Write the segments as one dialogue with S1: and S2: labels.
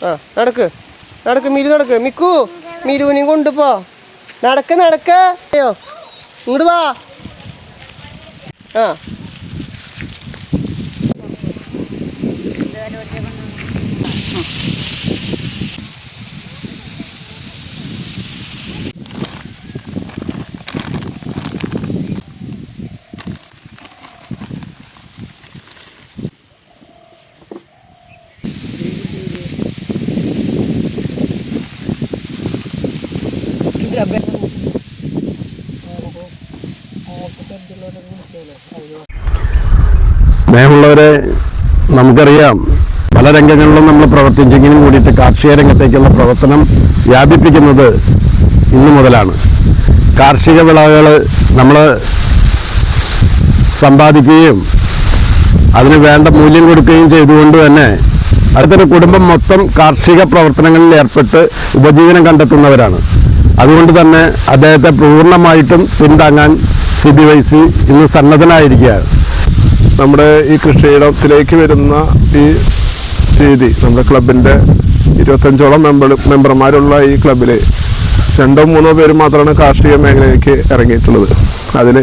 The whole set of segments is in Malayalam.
S1: ആ നടക്ക് നടക്ക് മിരു നടക്ക് മിക്കു മിരുവിനെയും കൊണ്ടുപോ നടക്ക് നടക്ക് അയ്യോ ഇങ്ങോട്ട് വാ ആ
S2: സ്നേഹമുള്ളവരെ, നമുക്കറിയാം പല രംഗങ്ങളിലും നമ്മൾ പ്രവർത്തിച്ചെങ്കിലും കൂടിയിട്ട് കാർഷിക രംഗത്തേക്കുള്ള പ്രവർത്തനം വ്യാപിപ്പിക്കുന്നത് ഇന്നു മുതലാണ്. കാർഷിക വിളകൾ നമ്മൾ സമ്പാദിക്കുകയും അതിന് വേണ്ട മൂല്യം കൊടുക്കുകയും ചെയ്തുകൊണ്ട് തന്നെ അടുത്തൊരു കുടുംബം മൊത്തം കാർഷിക പ്രവർത്തനങ്ങളിൽ ഏർപ്പെട്ട് ഉപജീവനം കണ്ടെത്തുന്നവരാണ്. അതുകൊണ്ട് തന്നെ അദ്ദേഹത്തെ പൂർണ്ണമായിട്ടും പിന്താങ്ങാൻ CBYC ഇന്ന് സന്നദ്ധനായിരിക്കുകയാണ്.
S3: നമ്മുടെ ഈ കൃഷിയിടത്തിലേക്ക് വരുന്ന ഈ രീതി നമ്മുടെ ക്ലബിൻ്റെ 25ഓളം മെമ്പർമാരുള്ള ഈ ക്ലബിൽ 2-3 പേര് മാത്രമാണ് കാർഷിക മേഖലയിലേക്ക് ഇറങ്ങിയിട്ടുള്ളത്. അതിൽ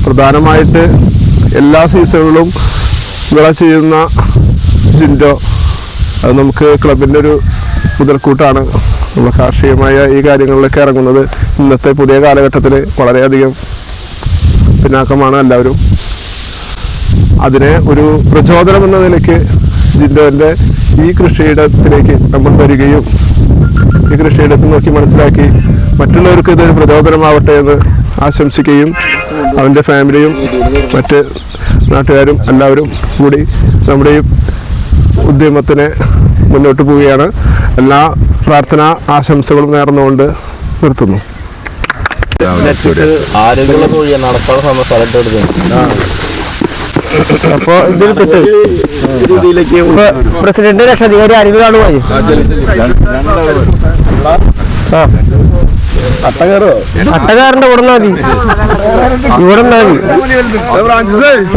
S3: പ്രധാനമായിട്ട് എല്ലാ സീസണിലും വിള ചെയ്യുന്ന ജിൻഡോ അത് നമുക്ക് ക്ലബിൻ്റെ ഒരു മുതൽക്കൂട്ടാണ്. നമ്മൾ കാർഷികമായ ഈ കാര്യങ്ങളിലേക്ക് ഇറങ്ങുന്നത് ഇന്നത്തെ പുതിയ കാലഘട്ടത്തിൽ വളരെയധികം പിന്നാക്കമാണ് എല്ലാവരും. അതിനെ ഒരു പ്രചോദനം എന്ന നിലയ്ക്ക് ജിൻഡോൻ്റെ ഈ കൃഷിയിടത്തിലേക്ക് നമ്മൾ വരികയും ഈ കൃഷിയിടത്തിൽ നോക്കി മനസ്സിലാക്കി മറ്റുള്ളവർക്ക് ഇതൊരു പ്രചോദനമാവട്ടെ എന്ന് ആശംസിക്കുകയും അവൻ്റെ ഫാമിലിയും മറ്റ് നാട്ടുകാരും എല്ലാവരും കൂടി നമ്മുടെ ഈ ഉദ്യമത്തിനെ മുന്നോട്ട് പോവുകയാണ്. എല്ലാ പ്രാർത്ഥനാ ആശംസകളും നേർന്നുകൊണ്ട് നിർത്തുന്നു.
S1: അപ്പൊ ഇതിൽ പ്രസിഡന്റ് രക്ഷാധികാരി അറിവ് കാണുമായി അട്ടകാരന്റെ ഇവിടെ മതി ഇവിടെ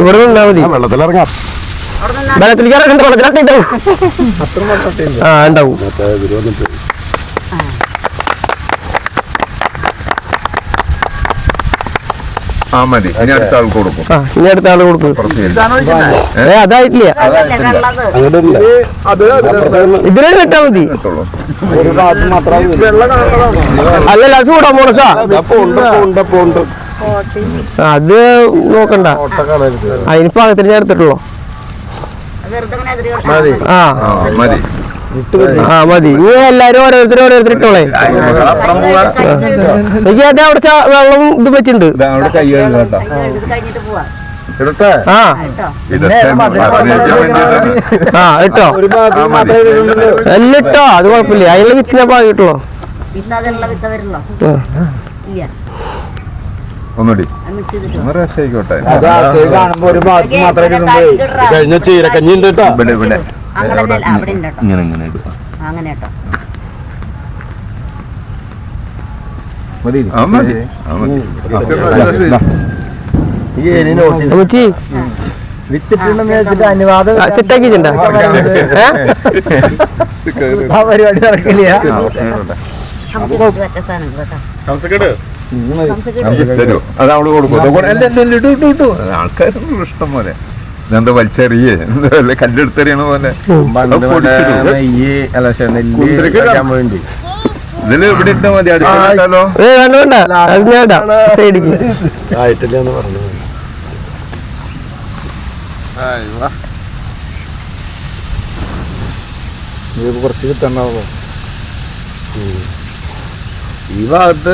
S1: ഇവിടെ നിന്നാ മതി വെള്ളത്തിലേക്ക് ഇറങ്ങണ്ട വെള്ളത്തിലൊക്കെ ഉണ്ടാവും ആ ഉണ്ടാവും
S4: ഇനി അടുത്ത ആൾ കൊടുക്കും
S1: അതായിട്ടില്ല ഇതിലേ കിട്ടാ മതി അല്ലല്ല ചൂടാ മോണസാ അത് നോക്കണ്ട അതിന് പാകത്തിന് ചേർത്തിട്ടുള്ളൂ ആ മതി നീ എല്ലാരും ഓരോരുത്തർ ഇട്ടോളേ എനിക്ക് അത് അവിടെ വെള്ളം ഇത് വെച്ചിട്ടുണ്ട് ഇട്ടോ എല്ലാം ഇട്ടോ അത് കുഴപ്പമില്ല അതിനുള്ള വിത്തിനെ പാകിട്ടുള്ളൂ
S2: കഴിഞ്ഞ ചീരക്കഞ്ഞി ഉണ്ട് കേട്ടോ.
S1: സെറ്റാക്കിട്ടുണ്ടോ പരിപാടി നടക്കില്ല
S4: അതവള് കൊടുക്കും. ആൾക്കാരൊന്നും ഇഷ്ടം പോലെ ഇതെന്താ വലിച്ചെറിയേ കല്ലെടുത്തെറിയണ പോലെ ഇതില് ഇവിടെ ഇട്ടാ മതി. അടുത്തല്ലോ
S2: ആയിട്ടില്ലെന്ന് പറഞ്ഞു. കുറച്ച് കിട്ടണ്ടാവോ ഈ ഭാഗത്ത്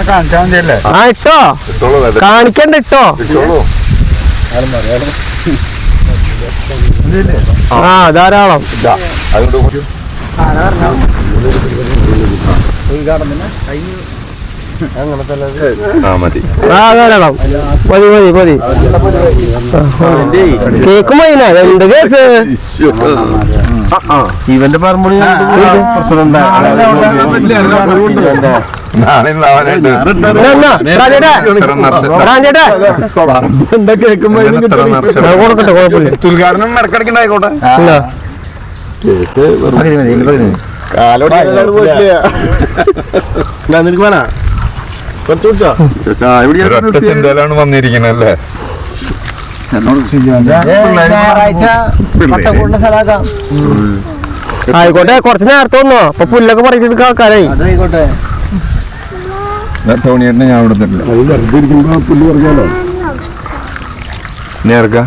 S2: കാണിച്ചാൽ മതിയല്ലേ?
S1: ഇട്ടോ കാണിക്കണ്ട ഇട്ടോ ധാരാളം ധാരാളം മതി മതി മതി കേക്ക് മൈന എന്ത് കേസ്
S2: ഇവന്റെ പറമ്പ് പ്രസിഡന്റ്
S1: കൊടുക്കട്ടെ കുഴപ്പമില്ല.
S2: ഉദ്ഘാടനം ഇടക്കിടക്കുണ്ടായിക്കോട്ടെ. നിനക്ക് വേണ കുറച്ച് കുടിച്ചോ?
S4: ഒരൊറ്റ ചിന്തയിലാണ് വന്നിരിക്കണല്ലേ.
S1: ആയിക്കോട്ടെ, കുറച്ച് നേരത്തെ വന്നോ. അപ്പൊ പുല്ലൊക്കെ പറിച്ചെടുക്ക ആൾക്കാരായി.
S4: ടോണിയേട്ടനെ ഞാൻ കൊടുത്തിട്ടില്ല.
S2: പുല്ല് പറിക്കാലോ.
S4: നേർക്ക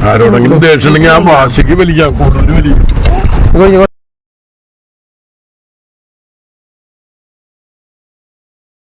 S2: ആരോടെങ്കിലും ദേഷ്യമുണ്ടെങ്കിൽ ആ ഭാഷയ്ക്ക് വലിക്കാം, കൂടുതൽ വലിക്കും.